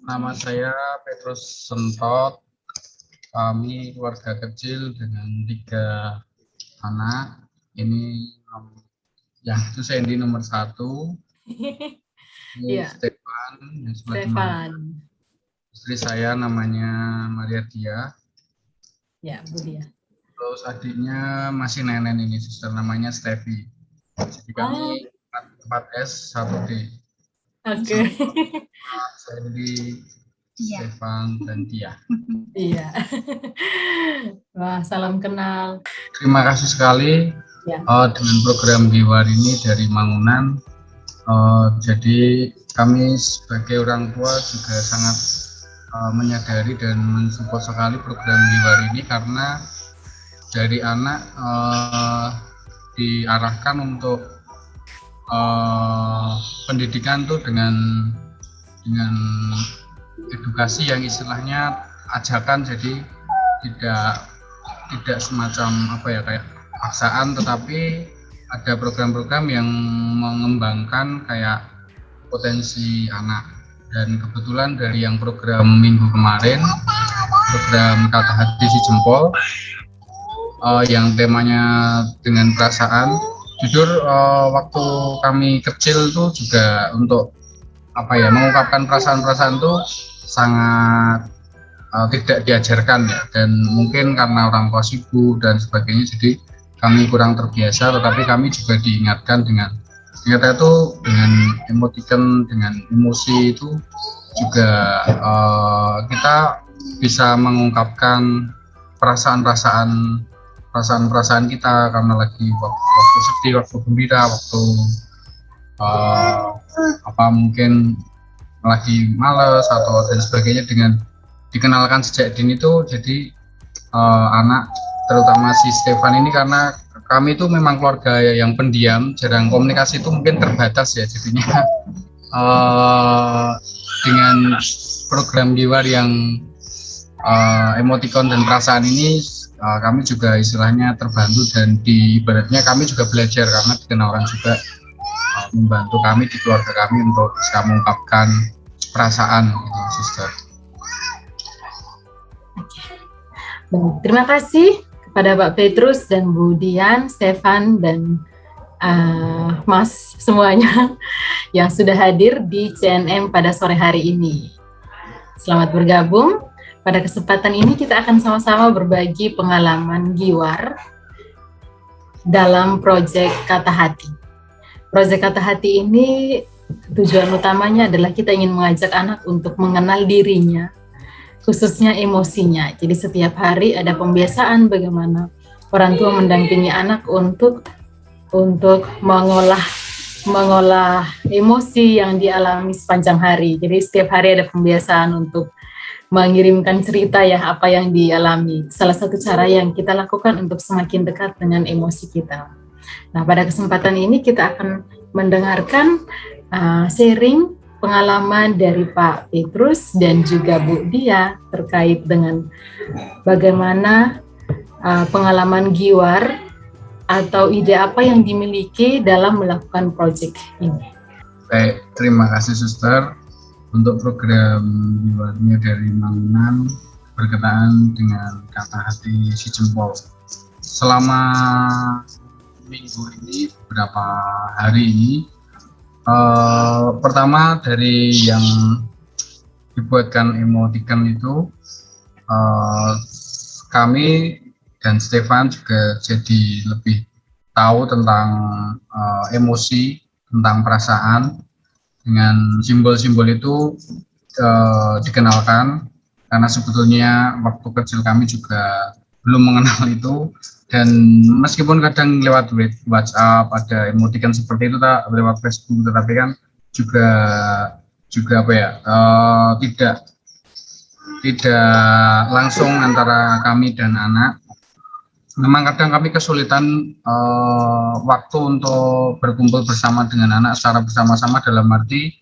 Nama saya Petrus Sentot. Kami keluarga kecil dengan 3 anak. Ini yang itu Sandy nomor 1. Ini Iya, Stefan, yang sebelah teman. Stefan. Istri saya namanya Maria Dia. Ya, Bu Dia. Terus adiknya masih nenen ini, suster namanya Stevi. Jadi kami 4S 1D. Oke. Sandy, Stefan, dan Dia. Iya. Wah, salam kenal. Terima kasih sekali Ya. dengan program Giwar ini dari Mangunan. Jadi kami sebagai orang tua juga sangat menyadari dan mensupport sekali program Giwar ini karena dari anak diarahkan untuk pendidikan tuh dengan edukasi yang istilahnya ajakan, jadi tidak semacam apa ya kayak paksaan, tetapi ada program-program yang mengembangkan kayak potensi anak. Dan kebetulan dari yang program minggu kemarin, program Kata Hati Si Jempol, yang temanya dengan perasaan, jujur waktu kami kecil tuh juga untuk apa ya mengungkapkan perasaan-perasaan tuh sangat tidak diajarkan ya, dan mungkin karena orang tua sibuk dan sebagainya jadi kami kurang terbiasa, tetapi kami juga diingatkan dengan ternyata itu dengan emoticon, dengan emosi itu juga kita bisa mengungkapkan perasaan-perasaan kita karena lagi waktu sedih, waktu gembira, waktu mungkin lagi males atau dan sebagainya. Dengan dikenalkan sejak dini tuh jadi anak terutama si Stefan ini, karena kami itu memang keluarga yang pendiam, jarang komunikasi itu mungkin terbatas ya, jadinya dengan program Giwar yang emoticon dan perasaan ini kami juga istilahnya terbantu, dan di ibaratnya kami juga belajar karena dikenal orang juga membantu kami di keluarga kami untuk bisa mengungkapkan perasaan gitu, sister. Terima kasih kepada Pak Petrus dan Bu Dian, Stefan, dan Mas semuanya yang sudah hadir di CNM pada sore hari ini. Selamat bergabung. Pada kesempatan ini kita akan sama-sama berbagi pengalaman Giwar dalam proyek Kata Hati. Proyek Kata Hati ini tujuan utamanya adalah kita ingin mengajak anak untuk mengenal dirinya, khususnya emosinya. Jadi setiap hari ada pembiasaan bagaimana orang tua mendampingi anak untuk mengolah emosi yang dialami sepanjang hari. Jadi setiap hari ada pembiasaan untuk mengirimkan cerita ya apa yang dialami. Salah satu cara yang kita lakukan untuk semakin dekat dengan emosi kita. Nah, pada kesempatan ini kita akan mendengarkan sharing pengalaman dari Pak Petrus dan juga Bu Dia terkait dengan bagaimana pengalaman Giwar atau ide apa yang dimiliki dalam melakukan proyek ini. Baik, terima kasih suster untuk program Giwarnya dari Mangunan berkenaan dengan Kata Hati Si Jempol. Selama minggu ini, beberapa hari ini, pertama dari yang dibuatkan emoticon itu, kami dan Stefan juga jadi lebih tahu tentang emosi, tentang perasaan. Dengan simbol-simbol itu dikenalkan, karena sebetulnya waktu kecil kami juga belum mengenal itu, dan meskipun kadang lewat WhatsApp ada emoticon seperti itu, lewat Facebook, tetapi kan juga apa ya tidak langsung antara kami dan anak. Memang kadang kami kesulitan waktu untuk berkumpul bersama dengan anak secara bersama-sama, dalam arti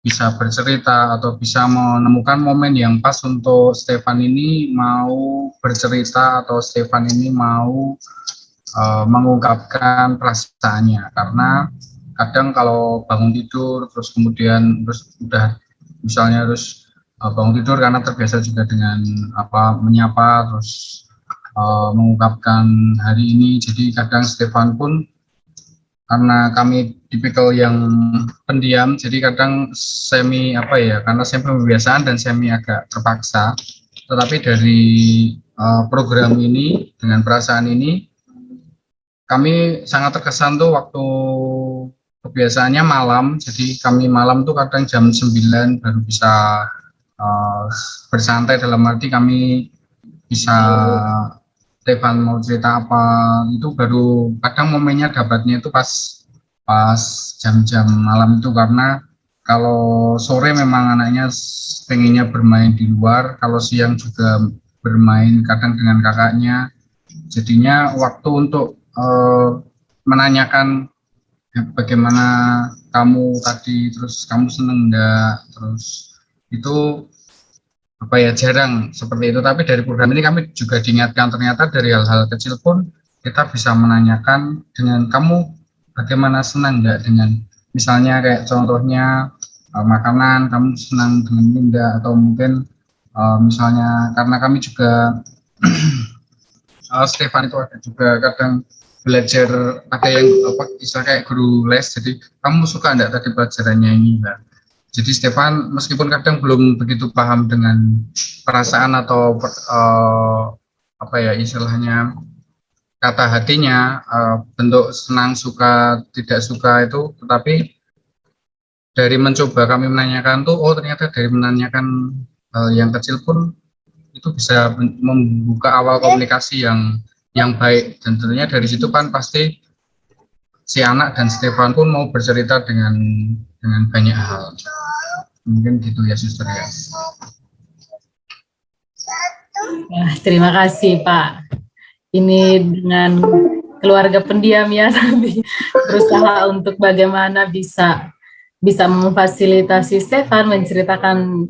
bisa bercerita atau bisa menemukan momen yang pas untuk Stefan ini mau bercerita atau Stefan ini mau mengungkapkan perasaannya. Karena kadang kalau bangun tidur terus kemudian terus udah misalnya terus bangun tidur karena terbiasa juga dengan menyapa terus mengungkapkan hari ini, jadi kadang Stefan pun karena kami tipikal yang pendiam, jadi kadang semi karena semi pembiasaan dan semi agak terpaksa, tetapi dari program ini dengan perasaan ini kami sangat terkesan tuh waktu kebiasaannya malam, jadi kami malam tuh kadang jam 9 baru bisa bersantai, dalam arti kami bisa Stefan mau cerita apa itu baru kadang momennya dapatnya itu pas pas jam-jam malam itu, karena kalau sore memang anaknya pengennya bermain di luar, kalau siang juga bermain kadang dengan kakaknya, jadinya waktu untuk menanyakan bagaimana kamu tadi, terus kamu seneng enggak, terus itu jarang seperti itu. Tapi dari program ini kami juga diingatkan ternyata dari hal-hal kecil pun kita bisa menanyakan dengan kamu bagaimana senang enggak, dengan misalnya kayak contohnya makanan kamu senang dengan ini enggak, atau mungkin misalnya karena kami juga Stefan itu ada juga kadang belajar, ada yang bisa kayak guru les, jadi kamu suka enggak tadi pelajarannya ini enggak. Jadi Stefan meskipun kadang belum begitu paham dengan perasaan atau istilahnya kata hatinya, bentuk senang, suka, tidak suka itu, tetapi dari mencoba kami menanyakan tuh, oh ternyata dari menanyakan yang kecil pun itu bisa membuka awal komunikasi yang baik, dan tentunya dari situ kan pasti si anak dan Stefan pun mau bercerita dengan banyak hal. Mungkin gitu ya, Suster ya. Terima kasih Pak. Ini dengan keluarga pendiam ya, tapi berusaha untuk bagaimana bisa memfasilitasi Stefan menceritakan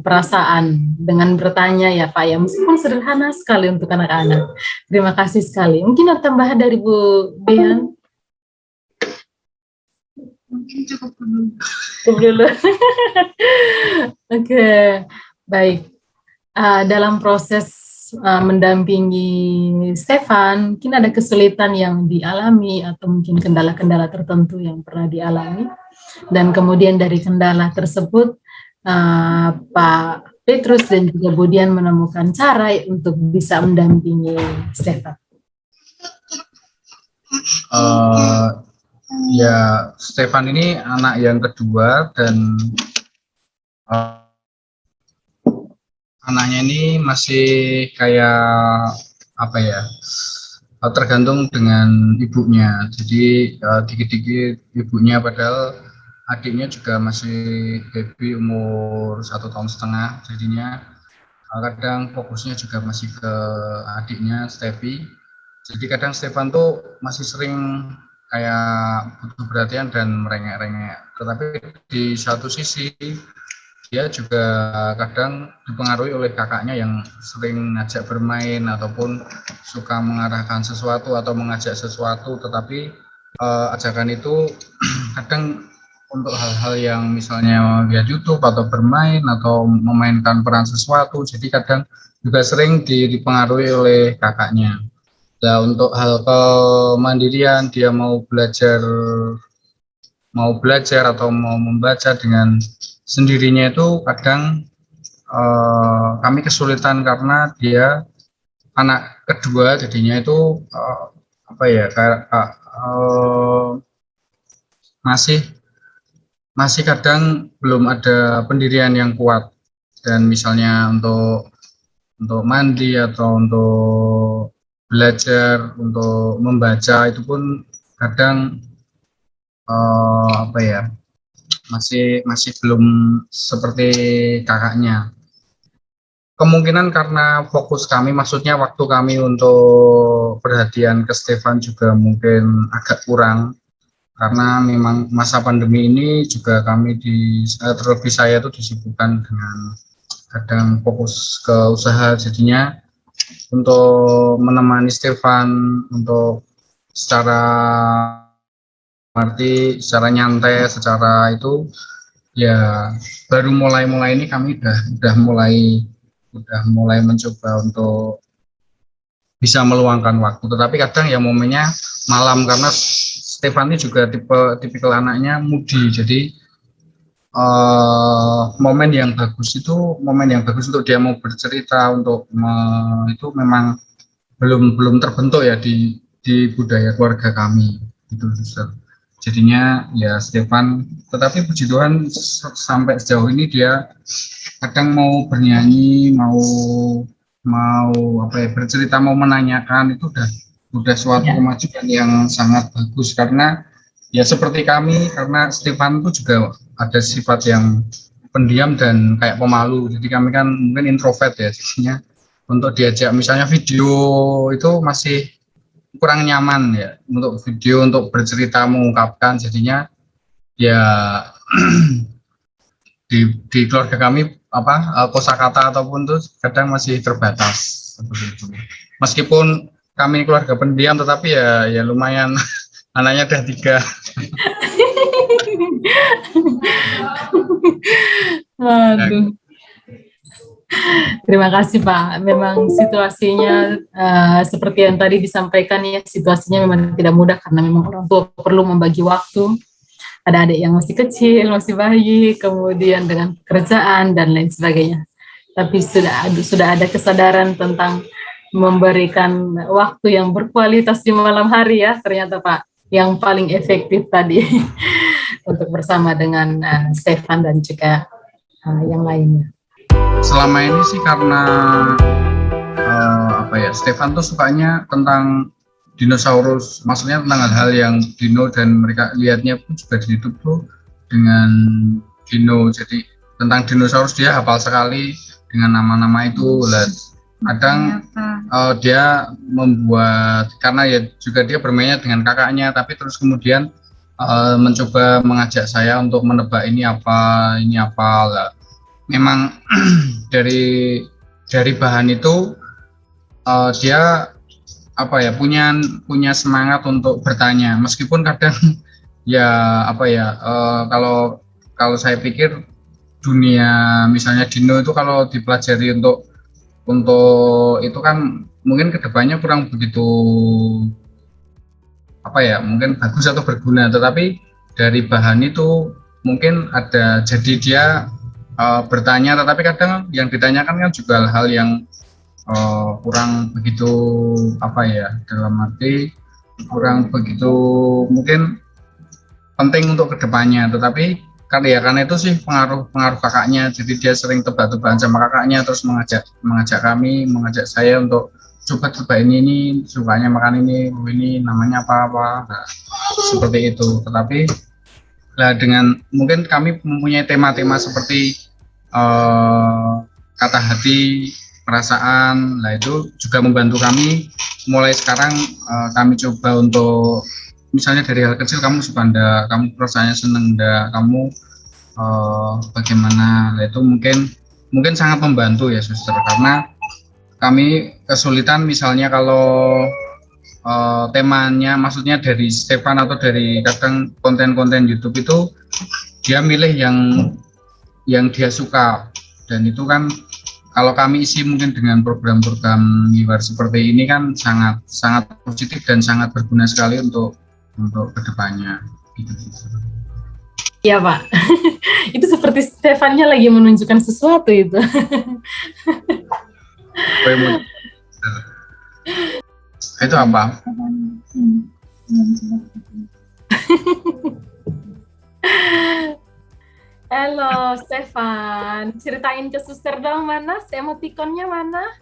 perasaan dengan bertanya ya Pak ya, meskipun sederhana sekali untuk anak-anak. Terima kasih sekali. Mungkin ada tambahan dari Bu Bian? Mungkin cukup dulu. Oke, baik. Dalam proses mendampingi Stefan, mungkin ada kesulitan yang dialami atau mungkin kendala-kendala tertentu yang pernah dialami, dan kemudian dari kendala tersebut Pak Petrus dan juga Budian menemukan cara untuk bisa mendampingi Stefan. Ya, Stefan ini anak yang kedua, dan anaknya ini masih kayak tergantung dengan ibunya, jadi dikit-dikit ibunya, padahal adiknya juga masih baby umur 1,5 tahun, jadinya kadang fokusnya juga masih ke adiknya Stevi. Jadi kadang Stefan tuh masih sering kayak butuh perhatian dan merengek-rengek, tetapi di satu sisi dia juga kadang dipengaruhi oleh kakaknya yang sering ngajak bermain ataupun suka mengarahkan sesuatu atau mengajak sesuatu, tetapi ajakan itu kadang untuk hal-hal yang misalnya lihat YouTube atau bermain atau memainkan peran sesuatu, jadi kadang juga sering dipengaruhi oleh kakaknya. Nah, untuk hal kemandirian, dia mau belajar atau mau membaca dengan sendirinya itu kadang kami kesulitan karena dia anak kedua, jadinya itu masih kadang belum ada pendirian yang kuat, dan misalnya untuk mandi atau untuk belajar, untuk membaca itu pun kadang masih belum seperti kakaknya. Kemungkinan karena fokus kami, maksudnya waktu kami untuk perhatian ke Stefan juga mungkin agak kurang, karena memang masa pandemi ini juga kami terlebih saya itu disibukkan dengan kadang fokus ke usaha, jadinya untuk menemani Stefan untuk secara arti secara nyantai, secara itu ya baru mulai ini kami udah mulai mencoba untuk bisa meluangkan waktu. Tetapi kadang ya momennya malam karena Stefani juga tipikal anaknya moody, jadi momen yang bagus untuk dia mau bercerita itu memang belum terbentuk ya di budaya keluarga kami itu Suster. Jadinya ya Stefan, tetapi puji Tuhan sampai sejauh ini dia kadang mau bernyanyi, mau apa ya, bercerita, mau menanyakan, itu udah suatu kemajuan yang sangat bagus. Karena ya seperti kami, karena Stefan itu juga ada sifat yang pendiam dan kayak pemalu, jadi kami kan mungkin introvert ya, jadinya untuk diajak misalnya video itu masih kurang nyaman ya, untuk video, untuk bercerita, mengungkapkan. Jadinya ya di keluarga kami kosakata ataupun tuh kadang masih terbatas seperti itu. Meskipun kami keluarga pendiam, tetapi ya lumayan anaknya udah 3. Waduh. Terima kasih Pak. Memang situasinya seperti yang tadi disampaikan ya, situasinya memang tidak mudah karena memang orang tua perlu membagi waktu. Ada adik yang masih kecil, masih bayi, kemudian dengan pekerjaan dan lain sebagainya. Tapi sudah ada kesadaran tentang memberikan waktu yang berkualitas di malam hari ya, ternyata Pak, yang paling efektif tadi untuk bersama dengan Stefan dan juga yang lainnya. Selama ini sih karena Stefan tuh sukanya tentang dinosaurus, maksudnya tentang hal-hal yang dino, dan mereka lihatnya pun juga di YouTube tuh dengan dino, jadi tentang dinosaurus dia hafal sekali dengan nama-nama itu. Kadang dia membuat, karena ya juga dia bermainnya dengan kakaknya, tapi terus kemudian mencoba mengajak saya untuk menebak ini apa lah. Memang dari bahan itu dia punya semangat untuk bertanya, meskipun kadang ya kalau saya pikir dunia misalnya dino itu kalau dipelajari untuk itu kan mungkin kedepannya kurang begitu mungkin bagus atau berguna, tetapi dari bahan itu mungkin ada, jadi dia bertanya, tetapi kadang yang ditanyakan kan juga hal yang kurang begitu dalam arti kurang begitu mungkin penting untuk kedepannya. Tetapi karena itu sih pengaruh kakaknya, jadi dia sering tebak-tebakan sama kakaknya, terus mengajak saya untuk coba ini sukanya makan ini namanya apa seperti itu. Tetapi dengan mungkin kami mempunyai tema-tema seperti kata hati, perasaan, itu juga membantu kami. Mulai sekarang kami coba untuk misalnya dari hal kecil, kamu suka ndak, kamu perasaannya seneng ndak, kamu bagaimana, itu mungkin sangat membantu ya Suster, karena kami kesulitan misalnya kalau temanya, maksudnya dari Stefan atau dari kadang konten-konten YouTube itu dia milih yang dia suka, dan itu kan kalau kami isi mungkin dengan program-program Miwar seperti ini kan sangat positif dan sangat berguna sekali untuk kedepannya. Gitu. Iya Pak, itu seperti Stefannya lagi menunjukkan sesuatu itu. Itu apa? Halo Stefan, ceritain ke Suster dong, mana emotikonnya, mana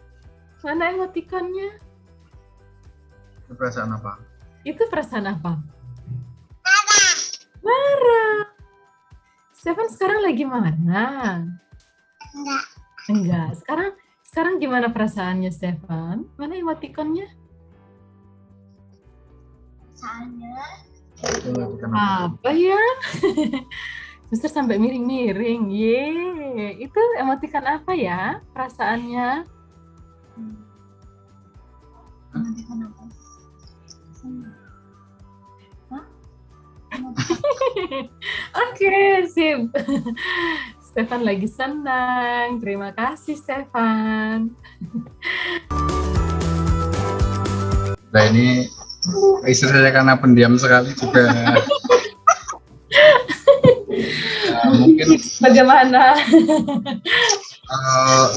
emotikonnya? Itu perasaan apa? Itu perasaan apa? Marah. Stefan sekarang lagi mana? Enggak. Sekarang gimana perasaannya Stefan? Mana emotikonnya? Apa ya? Suster sampai miring-miring. Itu emotikan apa ya perasaannya? Emotikan apa? Oke, sip. Stefan lagi senang. Terima kasih, Stefan. Nah ini istri saya karena pendiam sekali juga. Mungkin Bagaimana?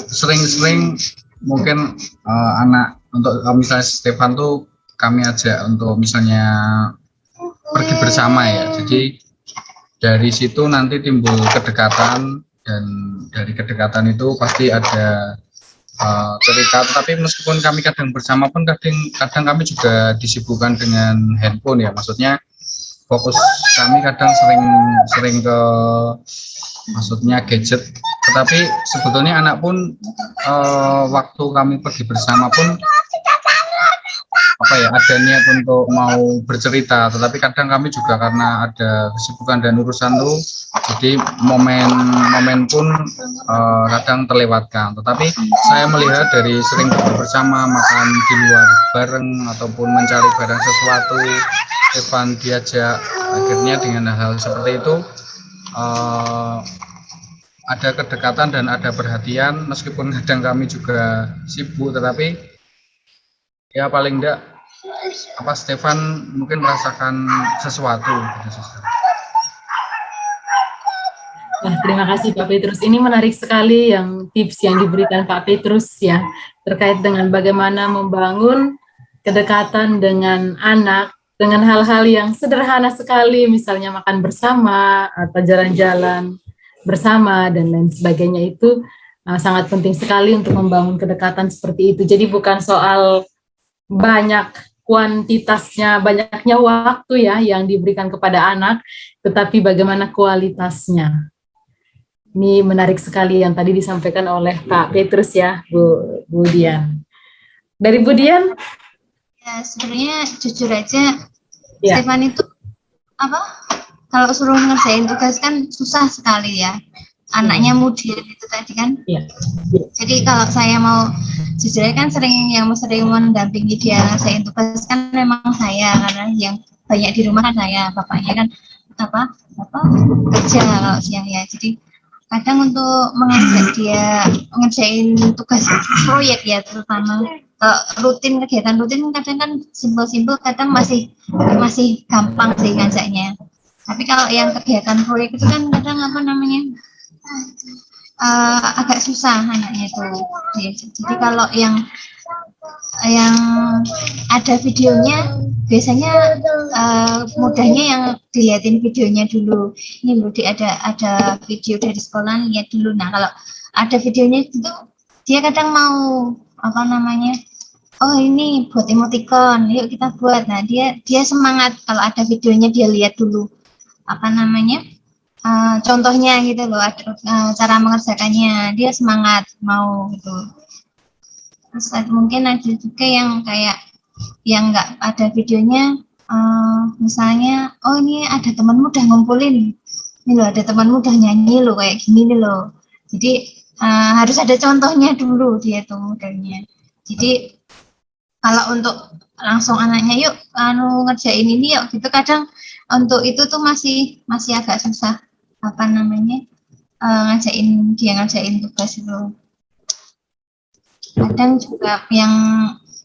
sering-sering mungkin anak untuk misalnya Stefan tuh kami ajak untuk misalnya pergi bersama ya. Jadi dari situ nanti timbul kedekatan dan dari kedekatan itu pasti ada cerita. Tapi meskipun kami kadang bersama pun kadang kami juga disibukkan dengan handphone ya. Maksudnya fokus kami kadang sering ke maksudnya gadget. Tetapi sebetulnya anak pun waktu kami pergi bersama pun apa ya ada niat untuk mau bercerita, tetapi kadang kami juga karena ada kesibukan dan urusan tuh jadi momen pun kadang terlewatkan. Tetapi saya melihat dari sering bersama makan di luar bareng ataupun mencari barang sesuatu, Evan diajak, akhirnya dengan hal seperti itu ada kedekatan dan ada perhatian meskipun kadang kami juga sibuk, tetapi ya paling enggak apa Stefan mungkin merasakan sesuatu gitu. Nah, terima kasih Pak Petrus. Ini menarik sekali yang tips yang diberikan Pak Petrus ya terkait dengan bagaimana membangun kedekatan dengan anak dengan hal-hal yang sederhana sekali, misalnya makan bersama atau jalan-jalan bersama dan lain sebagainya. Itu sangat penting sekali untuk membangun kedekatan seperti itu. Jadi bukan soal banyak kuantitasnya, banyaknya waktu ya yang diberikan kepada anak, tetapi bagaimana kualitasnya. Ini menarik sekali yang tadi disampaikan oleh Pak Petrus ya, Bu Dian. Dari Bu Dian? Ya, sebenarnya jujur aja, Ya. Stefan itu apa? Kalau suruh ngerjain tugas kan susah sekali ya. Anaknya muda itu tadi kan. Ya. Jadi kalau saya mau jujur aja kan sering mendampingi dia ngerjain tugas kan memang saya, karena yang banyak di rumah kan saya, bapaknya kan apa kerja kalau siang ya. Jadi kadang untuk mengajak dia ngerjain tugas proyek ya, terutama rutin, kegiatan rutin kadang kan simpel-simpel, kadang masih gampang sih ngajaknya. Tapi kalau yang kegiatan proyek itu kan kadang apa namanya agak susah anaknya itu. Jadi kalau yang ada videonya biasanya mudahnya yang dilihatin videonya dulu. Ini loh, ada video dari sekolah, lihat dulu. Nah kalau ada videonya itu dia kadang mau apa namanya, oh ini buat emoticon, yuk kita buat. Nah dia semangat kalau ada videonya, dia lihat dulu apa namanya contohnya gitu loh, cara mengerjakannya, dia semangat mau gitu. Terus mungkin ada juga yang kayak yang nggak ada videonya, misalnya oh ini ada temanmu udah ngumpulin, ini loh ada temanmu udah nyanyi loh kayak gini nih loh. Jadi harus ada contohnya dulu dia tuh modelnya. Jadi kalau untuk langsung anaknya yuk ngerjain ini yuk gitu, kadang untuk itu tuh masih agak susah apa namanya ngerjain tugas itu. Kadang juga yang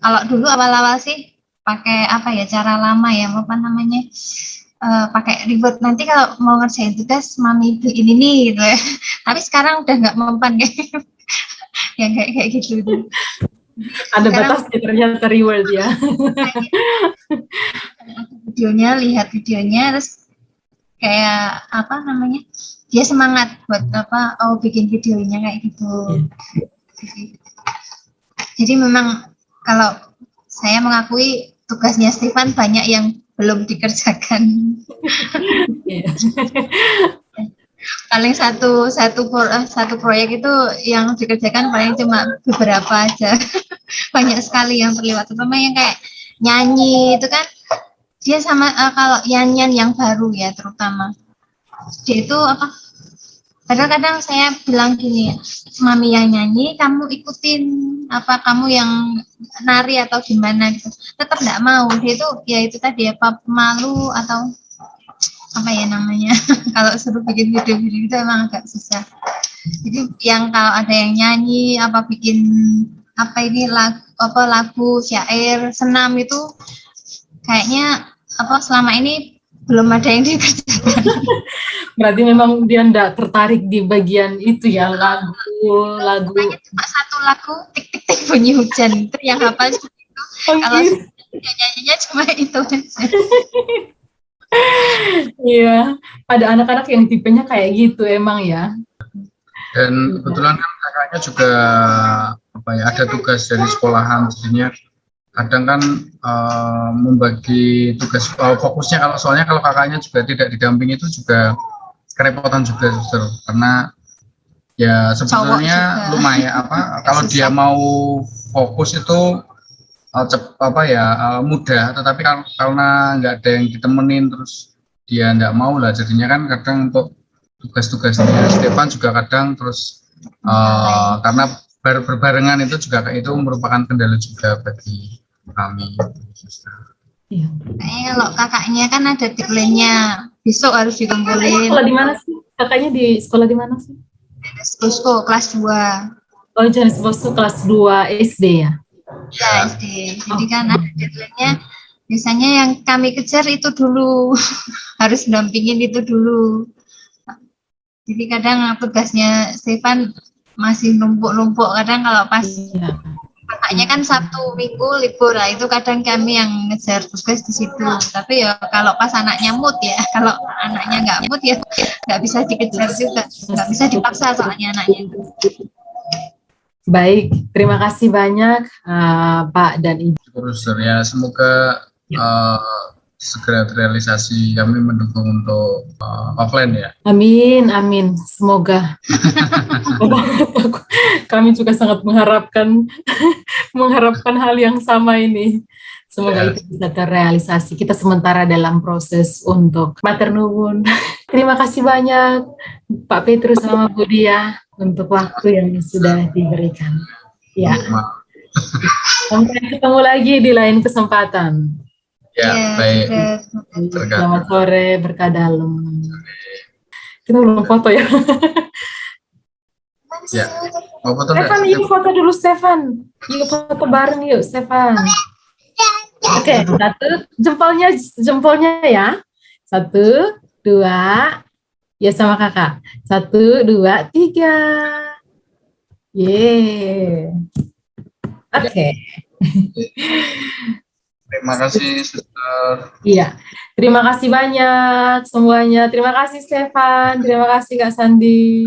kalau dulu awal-awal sih pakai apa ya, cara lama ya, apa namanya pakai ribet, nanti kalau mau ngerjain tugas mami beliin ini gitu ya. Tapi sekarang udah nggak mempan kayak yang kayak gitu. Ada batasnya ternyata reward ya. Lihat videonya terus kayak apa namanya, dia semangat buat apa, bikin videonya kayak gitu. Jadi memang kalau saya mengakui tugasnya Stefan banyak yang belum dikerjakan. Paling satu proyek itu yang dikerjakan paling cuma beberapa aja. Banyak sekali yang terlibat, terutama yang kayak nyanyi itu kan dia sama kalau nyanyian yang baru ya, terutama dia itu apa, kadang-kadang saya bilang gini, mami yang nyanyi kamu ikutin apa, kamu yang nari atau gimana gitu, tetap nggak mau. Dia itu ya itu tadi apa, malu atau apa ya namanya, kalau suruh bikin video-video itu emang agak susah. Jadi yang kalau ada yang nyanyi apa bikin apa ini lagu syair senam itu kayaknya apa selama ini belum ada yang dikerjakan. Berarti memang dia enggak tertarik di bagian itu ya, lagu. Makanya cuma satu lagu tik tik tik bunyi hujan itu yang hafal itu. Kalau nyanyinya cuma itu aja. Iya, ada anak-anak yang tipenya kayak gitu emang ya. Dan kebetulan kan kakaknya juga apa ya, ada tugas dari sekolahan, jadinya kadang kan membagi tugas fokusnya, soalnya kalau kakaknya juga tidak didampingi itu juga kerepotan juga justru, karena ya sebetulnya lumayan kalau dia mau fokus itu mudah, tetapi karena nggak ada yang ditemenin terus dia nggak mau lah, jadinya kan kadang untuk tugas-tugasnya Stefan juga kadang terus karena berbarengan itu juga itu merupakan kendala juga bagi kami. Iya. Kayaknya kalau kakaknya kan ada deadline-nya besok harus dikumpulin. Sekolah di mana sih? Kakaknya di sekolah di mana sih? Bosco kelas 2. Oh, Johannes Bosco kelas 2 SD ya? Ya, SD. Jadi kan ada deadline-nya. Biasanya yang kami kejar itu dulu. Harus dampingin itu dulu. Jadi kadang tugasnya Stefan masih numpuk-numpuk. Kadang kalau pas kakaknya kan Sabtu Minggu libur lah, itu kadang kami yang ngejar tugas di situ. Tapi ya kalau pas anaknya mood ya, kalau anaknya nggak mood ya nggak bisa dikejar juga, nggak bisa dipaksa soalnya anaknya. Baik, terima kasih banyak Pak dan Ibu. Terus ya semoga segera terrealisasi, kami mendukung untuk offline ya. Amin, amin. Semoga. Kami juga sangat mengharapkan hal yang sama ini. Semoga itu bisa terrealisasi. Kita sementara dalam proses untuk matur nuwun. Terima kasih banyak Pak Petrus sama Bu Dia untuk waktu yang sudah diberikan. Ya. Sampai ketemu lagi di lain kesempatan. Ya, baik. Selamat sore, berkah dalam. Kita belum foto ya. Ya. Mau foto Stefan, yuk foto dulu Stefan. Yuk foto bareng yuk Stefan. Oke, satu jempolnya ya. 1, 2, ya sama kakak. 1, 2, 3. Yeay. Oke. Terima kasih, Suster. Iya, terima kasih banyak semuanya. Terima kasih Stefan, terima kasih Kak Sandi.